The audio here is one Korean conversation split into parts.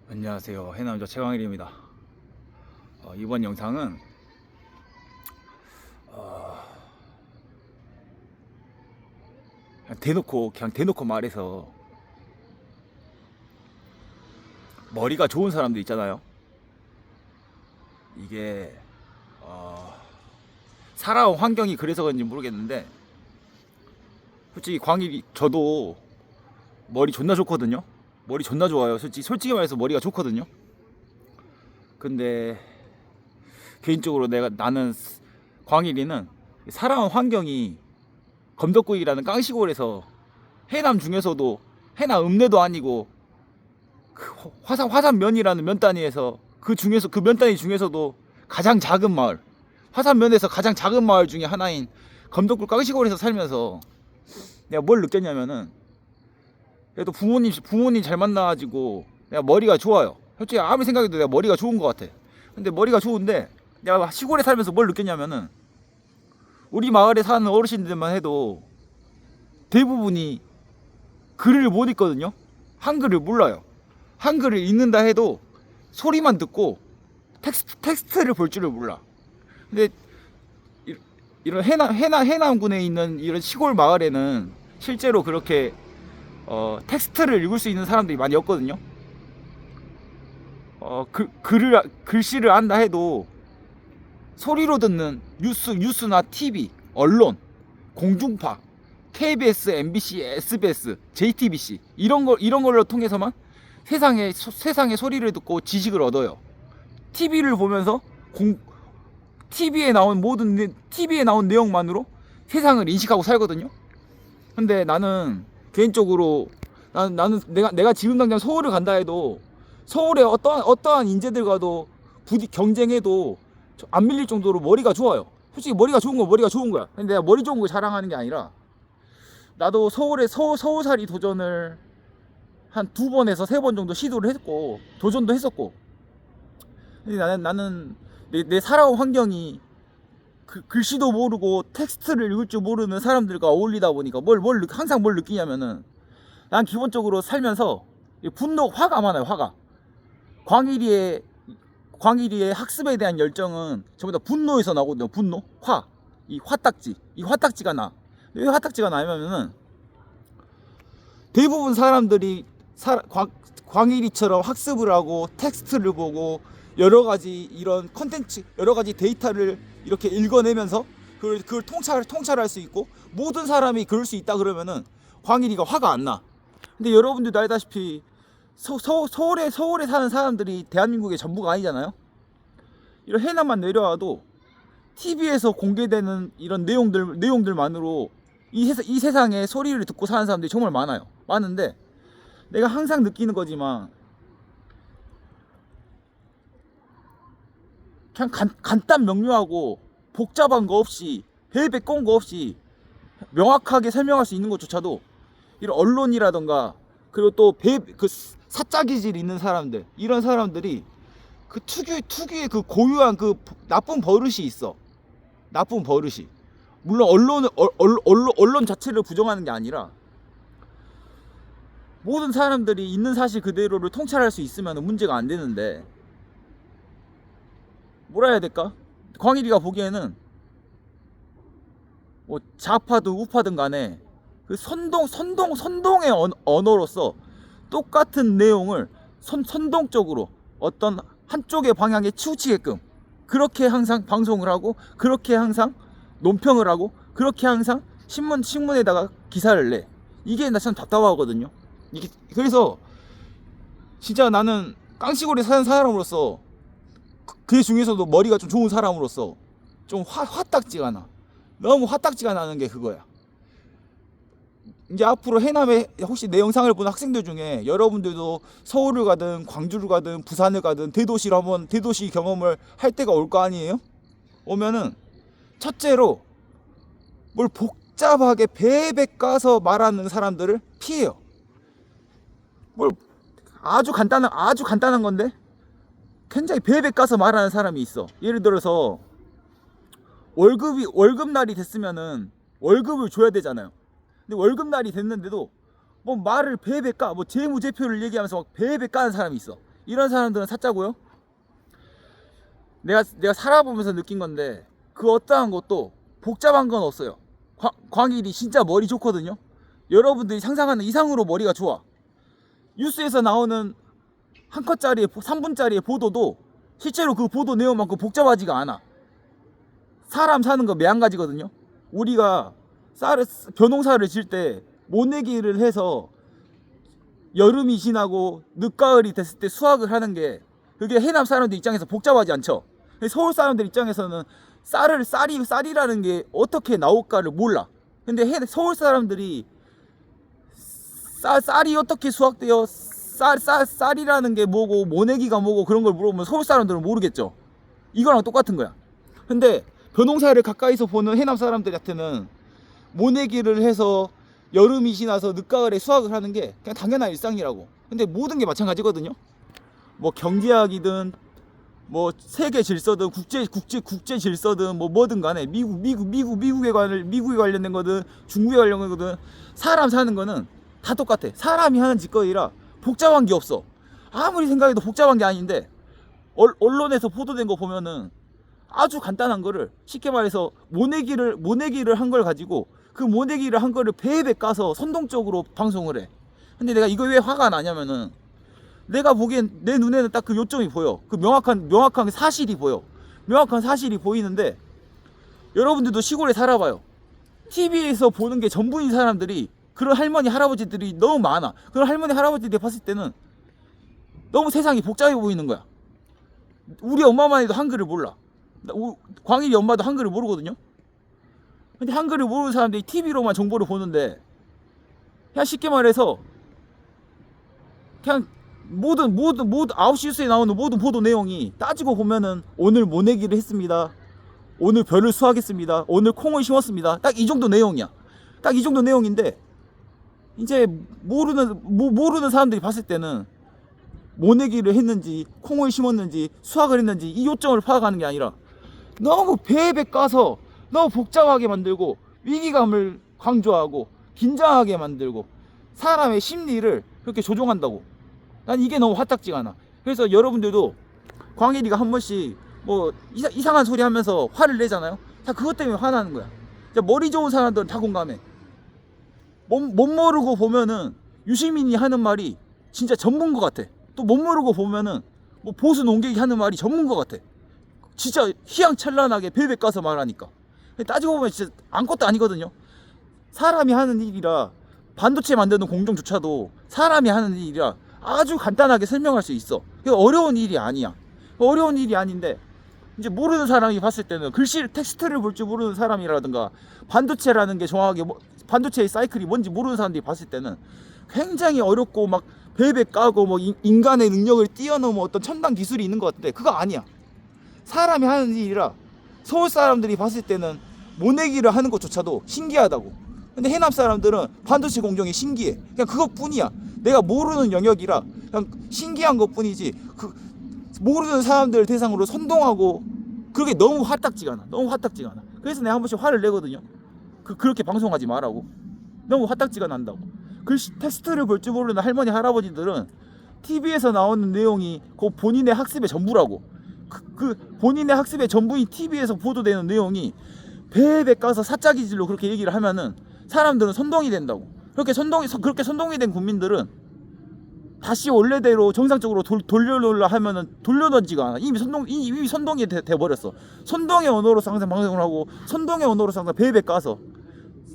안녕하세요, 해남자 최광일입니다. 이번 영상은 그냥 대놓고 말해서 머리가 좋은 사람들 있잖아요. 이게 살아온 환경이 그래서 그런지 모르겠는데, 솔직히 광일이 저도 머리 존나 좋거든요. 머리 존나 좋아요. 솔직히 말해서 머리가 좋거든요. 근데 개인적으로 나는 광일이는 살아온 환경이 검덕구이라는 깡시골에서 해남 중에서도 해남 읍내도 아니고 그 화산면이라는 면 단위에서 그 면 단위 중에서도 가장 작은 마을, 화산면에서 가장 작은 마을 중에 하나인 검덕구 깡시골에서 살면서 내가 뭘 느꼈냐면은, 그래도 부모님 잘 만나가지고 내가 머리가 좋아요. 솔직히 아무리 생각해도 내가 머리가 좋은 것 같아. 근데 머리가 좋은데 내가 시골에 살면서 뭘 느꼈냐면은, 우리 마을에 사는 어르신들만 해도 대부분이 글을 못 읽거든요. 한글을 몰라요. 한글을 읽는다 해도 소리만 듣고 텍스트를 볼 줄을 몰라. 근데 이런 해남군에 있는 이런 시골 마을에는 실제로 그렇게 텍스트를 읽을 수 있는 사람들이 많이 없거든요. 글씨를 안다 해도 소리로 듣는 뉴스나 TV, 언론, 공중파, KBS, MBC, SBS, JTBC 이런 걸로 통해서만 세상의 소리를 듣고 지식을 얻어요. TV를 보면서 TV에 나온 내용만으로 세상을 인식하고 살거든요. 근데 나는 개인적으로 나는 내가 지금 당장 서울을 간다 해도 서울에 어떠한 인재들과도 경쟁해도 안 밀릴 정도로 머리가 좋아요. 솔직히 머리가 좋은 건 머리가 좋은 거야. 근데 내가 머리 좋은 걸 자랑하는 게 아니라, 나도 서울살이 도전을 한 2번에서 3번 정도 시도를 했고 도전도 했었고. 근데 나는 내 살아온 환경이 글씨도 모르고 텍스트를 읽을 줄 모르는 사람들과 어울리다 보니까 항상 뭘 느끼냐면은, 난 기본적으로 살면서 화가 많아요. 화가. 광일이의 학습에 대한 열정은 전부 다 분노에서 나거든요. 분노, 이 화딱지가 나. 왜 화딱지가 나냐면은, 대부분 사람들이 광일이처럼 학습을 하고 텍스트를 보고 여러 가지 이런 컨텐츠, 여러 가지 데이터를 이렇게 읽어내면서 그걸 통찰할 수 있고, 모든 사람이 그럴 수 있다 그러면은 광일이가 화가 안 나. 근데 여러분들도 알다시피 서울에 사는 사람들이 대한민국의 전부가 아니잖아요. 이런 해남만 내려와도 TV에서 공개되는 이런 내용들만으로 이 세상의 소리를 듣고 사는 사람들이 정말 많은데, 내가 항상 느끼는 거지만, 그냥 간단 명료하고 복잡한 거 없이 벨벳 거 없이 명확하게 설명할 수 있는 것조차도 이런 언론이라던가, 그리고 또 사짜 기질 있는 사람들, 이런 사람들이 그 특유의 그 고유한 그 나쁜 버릇이 있어. 나쁜 버릇이. 물론 언론 자체를 부정하는 게 아니라, 모든 사람들이 있는 사실 그대로를 통찰할 수 있으면 문제가 안 되는데, 뭐라 해야 될까? 광일이가 보기에는 뭐 좌파든 우파든 간에 그 선동의 언어로서 똑같은 내용을 선동적으로 어떤 한쪽의 방향에 치우치게끔 그렇게 항상 방송을 하고, 그렇게 항상 논평을 하고, 그렇게 항상 신문에다가 기사를 내. 이게 나 참 답답하거든요. 그래서 진짜 나는 깡시골에 사는 사람으로서, 그 중에서도 머리가 좀 좋은 사람으로서 좀 화딱지가 나. 너무 화딱지가 나는 게 그거야. 이제 앞으로 해남에 혹시 내 영상을 보는 학생들 중에 여러분들도 서울을 가든 광주를 가든 부산을 가든 대도시 경험을 할 때가 올 거 아니에요? 오면은 첫째로 뭘 복잡하게 베베 까서 말하는 사람들을 피해요. 뭘 아주 간단한 건데 굉장히 베베 까서 말하는 사람이 있어. 예를 들어서 월급날이 됐으면은 월급을 줘야 되잖아요. 근데 월급날이 됐는데도 뭐 말을 베베 까, 뭐 재무제표를 얘기하면서 막 베베 까는 사람이 있어. 이런 사람들은 사짜고요. 내가 살아보면서 느낀 건데 그 어떠한 것도 복잡한 건 없어요. 광일이 진짜 머리 좋거든요. 여러분들이 상상하는 이상으로 머리가 좋아. 뉴스에서 나오는 한 컷짜리 3분짜리의 보도도 실제로 그 보도 내용만큼 복잡하지가 않아. 사람 사는 거 매한가지거든요. 우리가 벼농사를 질 때 모내기를 해서 여름이 지나고 늦가을이 됐을 때 수확을 하는 게 그게 해남 사람들 입장에서 복잡하지 않죠. 서울 사람들 입장에서는 쌀이라는 게 어떻게 나올까를 몰라. 근데 서울 사람들이 쌀이 어떻게 수확되어 쌀이라는 게 뭐고 모내기가 뭐고 그런 걸 물어보면 서울 사람들은 모르겠죠. 이거랑 똑같은 거야. 근데 벼농사를 가까이서 보는 해남 사람들한테는 모내기를 해서 여름이 지나서 늦가을에 수확을 하는 게 그냥 당연한 일상이라고. 근데 모든 게 마찬가지거든요. 뭐 경제학이든 뭐 세계 질서든 국제 질서든 뭐 뭐든 간에 미국에 관련된 거든 중국에 관련된 거든 사람 사는 거는 다 똑같아. 사람이 하는 짓거리라 복잡한 게 없어. 아무리 생각해도 복잡한 게 아닌데 언론에서 보도된 거 보면은 아주 간단한 거를 쉽게 말해서 모내기를 한 걸 가지고 그 모내기를 한 거를 배에 까서 선동적으로 방송을 해. 근데 내가 이거 왜 화가 나냐면은 내가 보기엔 내 눈에는 딱 그 요점이 보여. 그 명확한 사실이 보여. 명확한 사실이 보이는데 여러분들도 시골에 살아봐요. TV에서 보는 게 전부인 사람들이 그런 할머니 할아버지들이 너무 많아. 그런 할머니 할아버지들이 봤을 때는 너무 세상이 복잡해 보이는 거야. 우리 엄마만 해도 한글을 몰라. 광일이 엄마도 한글을 모르거든요. 근데 한글을 모르는 사람들이 TV로만 정보를 보는데 그냥 쉽게 말해서 그냥 모든 9시 뉴스에 나오는 모든 보도 내용이 따지고 보면은 오늘 모내기를 했습니다. 오늘 벼를 수확했습니다. 오늘 콩을 심었습니다. 딱 이 정도 내용이야. 딱 이 정도 내용인데 이제 모르는 사람들이 봤을 때는 모내기를 했는지 콩을 심었는지 수확을 했는지 이 요점을 파악하는 게 아니라 너무 배에 까서 너무 복잡하게 만들고 위기감을 강조하고 긴장하게 만들고 사람의 심리를 그렇게 조종한다고. 난 이게 너무 화딱지가 않아. 그래서 여러분들도 광일이가 한 번씩 뭐 이상한 소리 하면서 화를 내잖아요. 다 그것 때문에 화나는 거야. 머리 좋은 사람들은 다 공감해. 못 모르고 보면은 유시민이 하는 말이 진짜 전문 것 같아. 또 못 모르고 보면은 뭐 보수 농객이 하는 말이 전문 것 같아. 진짜 휘황찬란하게 배배 까서 말하니까. 따지고 보면 진짜 아무것도 아니거든요. 사람이 하는 일이라 반도체 만드는 공정조차도 사람이 하는 일이라 아주 간단하게 설명할 수 있어. 어려운 일이 아니야. 어려운 일이 아닌데 이제 모르는 사람이 봤을 때는 텍스트를 볼 줄 모르는 사람이라든가 반도체라는 게 정확하게 반도체의 사이클이 뭔지 모르는 사람들이 봤을 때는 굉장히 어렵고 막 배배 까고 뭐 인간의 능력을 뛰어넘은 어떤 첨단 기술이 있는 것 같은데 그거 아니야. 사람이 하는 일이라 서울 사람들이 봤을 때는 모내기를 하는 것조차도 신기하다고. 근데 해남 사람들은 반도체 공정이 신기해. 그냥 그것뿐이야. 내가 모르는 영역이라 그냥 신기한 것뿐이지 모르는 사람들 대상으로 선동하고 그게 너무 화딱지가 않아. 너무 화딱지가 않아. 그래서 내가 한 번씩 화를 내거든요. 그렇게 방송하지 말라고. 너무 화딱지가 난다고. 텍스트를 볼 줄 모르는 할머니 할아버지들은 TV에서 나오는 내용이 그 본인의 학습의 전부라고. 본인의 학습의 전부인 TV에서 보도되는 내용이 배에 까서 사짜기질로 그렇게 얘기를 하면은 사람들은 선동이 된다고. 그렇게 선동이 된 국민들은 다시 원래대로 정상적으로 돌려놓으려 하면은 돌려놓지가 않아. 이미 선동이 돼버렸어. 선동의 언어로서 항상 방송을 하고 선동의 언어로서 항상 배에 까서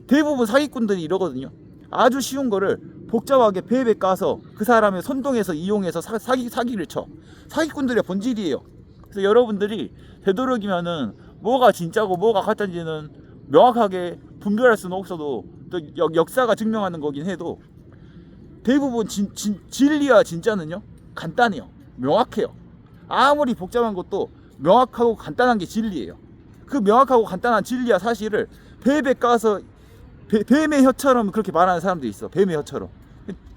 대부분 사기꾼들이 이러거든요. 아주 쉬운 거를 복잡하게 배에 까서 그 사람의 선동해서 이용해서 사기를 쳐. 사기꾼들의 본질이에요. 그래서 여러분들이 되도록이면은 뭐가 진짜고 뭐가 가짜인지는 명확하게 분별할 수는 없어도 또 역사가 증명하는 거긴 해도 대부분 진리와 진짜는요 간단해요. 명확해요. 아무리 복잡한 것도 명확하고 간단한 게 진리예요. 그 명확하고 간단한 진리와 사실을 배에 까서 뱀의 혀처럼 그렇게 말하는 사람들이 있어. 뱀의 혀처럼.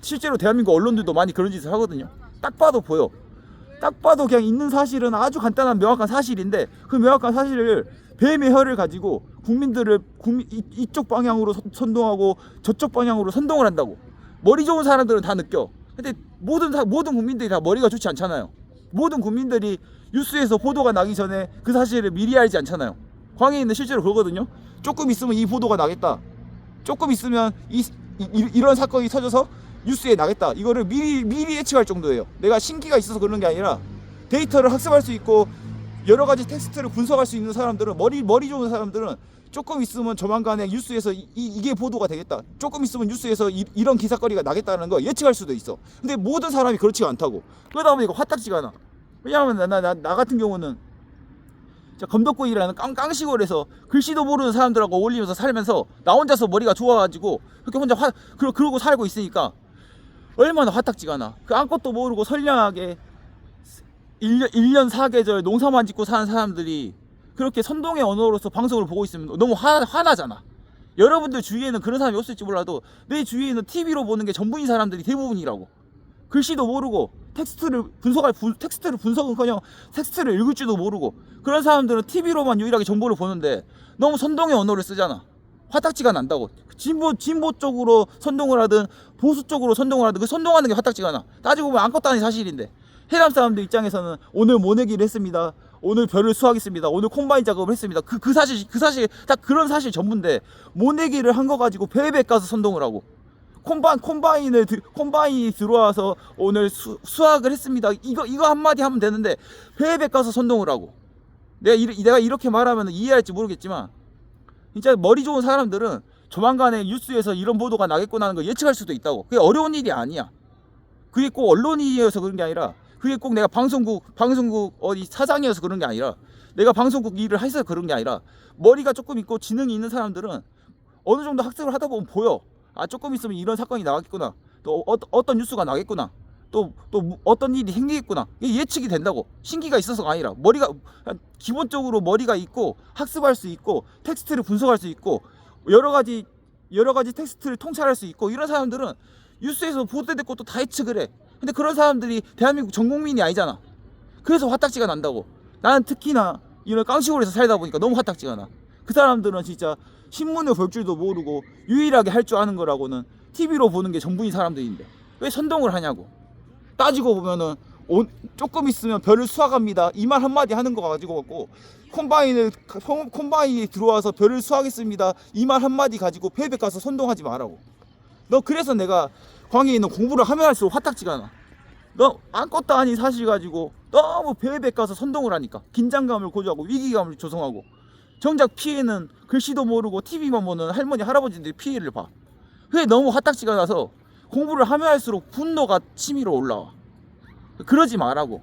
실제로 대한민국 언론들도 많이 그런 짓을 하거든요. 딱 봐도 보여. 딱 봐도 그냥 있는 사실은 아주 간단한 명확한 사실인데 그 명확한 사실을 뱀의 혀를 가지고 국민들을 이쪽 방향으로 선동하고 저쪽 방향으로 선동을 한다고. 머리 좋은 사람들은 다 느껴. 근데 모든 국민들이 다 머리가 좋지 않잖아요. 모든 국민들이 뉴스에서 보도가 나기 전에 그 사실을 미리 알지 않잖아요. 광해인은 실제로 그러거든요. 조금 있으면 이 보도가 나겠다. 조금 있으면 이런 사건이 터져서 뉴스에 나겠다. 이거를 미리 예측할 정도예요. 내가 신기가 있어서 그러는 게 아니라 데이터를 학습할 수 있고 여러 가지 텍스트를 분석할 수 있는 사람들은 머리 좋은 사람들은 조금 있으면 조만간에 뉴스에서 이게 보도가 되겠다. 조금 있으면 뉴스에서 이런 기사거리가 나겠다는 거 예측할 수도 있어. 근데 모든 사람이 그렇지가 않다고. 그러다 보니까 화딱지가 나. 왜냐하면 나 같은 경우는 검덕구이라는 깡시골에서 글씨도 모르는 사람들하고 어울리면서 살면서 나 혼자서 머리가 좋아가지고 그렇게 혼자 그러고 살고 있으니까 얼마나 화딱지가 나. 그 아무것도 모르고 선량하게 1년 4계절 농사만 짓고 사는 사람들이 그렇게 선동의 언어로서 방송을 보고 있으면 너무 화나잖아. 여러분들 주위에는 그런 사람이 없을지 몰라도 내 주위에는 TV로 보는 게 전부인 사람들이 대부분이라고. 글씨도 모르고 텍스트를 분석은커녕 텍스트를 읽을 줄도 모르고 그런 사람들은 TV로만 유일하게 정보를 보는데 너무 선동의 언어를 쓰잖아. 화딱지가 난다고. 진보 쪽으로 선동을 하든 보수 쪽으로 선동을 하든 그 선동하는 게 화딱지가 나. 따지고 보면 아무것도 아닌 사실인데 해남 사람들 입장에서는 오늘 모내기를 했습니다. 오늘 벼를 수확했습니다. 오늘 콤바인 작업을 했습니다. 그 사실 딱 그런 사실 전부인데 모내기를 한 거 가지고 배에 가서 선동을 하고 콤바인이 들어와서 오늘 수확을 했습니다. 이거 한마디 하면 되는데 배에 가서 선동을 하고 내가 이렇게 말하면 이해할지 모르겠지만 진짜 머리 좋은 사람들은 조만간에 뉴스에서 이런 보도가 나겠구나 하는 걸 예측할 수도 있다고. 그게 어려운 일이 아니야. 그게 꼭 언론이어서 그런 게 아니라 그게 꼭 내가 방송국 어디 사장이어서 그런 게 아니라 내가 방송국 일을 해서 그런 게 아니라 머리가 조금 있고 지능이 있는 사람들은 어느 정도 학습을 하다 보면 보여. 아, 조금 있으면 이런 사건이 나겠구나. 또 어떤 뉴스가 나겠구나. 또 어떤 일이 생기겠구나. 이게 예측이 된다고. 신기가 있어서가 아니라 머리가 기본적으로 머리가 있고 학습할 수 있고 텍스트를 분석할 수 있고 여러 가지 텍스트를 통찰할 수 있고 이런 사람들은 뉴스에서 보도될 것도 다 예측을 해. 근데 그런 사람들이 대한민국 전 국민이 아니잖아. 그래서 화딱지가 난다고. 나는 특히나 이런 깡시골에서 살다 보니까 너무 화딱지가 나. 그 사람들은 진짜 신문을 볼 줄도 모르고 유일하게 할 줄 아는 거라고는 TV로 보는 게 전부인 사람들인데 왜 선동을 하냐고. 따지고 보면은 조금 있으면 벼를 수확합니다. 이 말 한마디 하는 거 가지고 갖고 콤바인이 들어와서 벼를 수확했습니다. 이 말 한마디 가지고 배에 가서 선동하지 말라고. 너 그래서 내가 광해에 있는 공부를 하면 할수록 화딱지가 나. 너 아무것도 아닌 사실 가지고 너무 배에 가서 선동을 하니까 긴장감을 고조하고 위기감을 조성하고 정작 피해는 글씨도 모르고 TV만 보는 할머니 할아버지들이 피해를 봐. 그게 너무 화딱지가 나서 공부를 하면 할수록 분노가 치밀어 올라와. 그러지 말라고.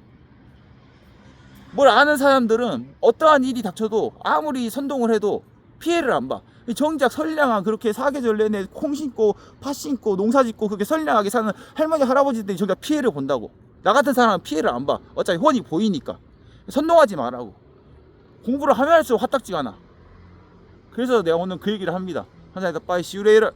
뭘 아는 사람들은 어떠한 일이 닥쳐도 아무리 선동을 해도 피해를 안 봐. 정작 선량한 그렇게 사계절 내내 콩 심고 팥 심고 농사 짓고 그렇게 선량하게 사는 할머니 할아버지들이 정작 피해를 본다고. 나 같은 사람은 피해를 안 봐. 어차피 훤히 보이니까. 선동하지 말라고. 공부를 하면 할수록 화딱지가 나. 그래서 내가 오늘 그 얘기를 합니다. 한사이다 빠이 시우레이를.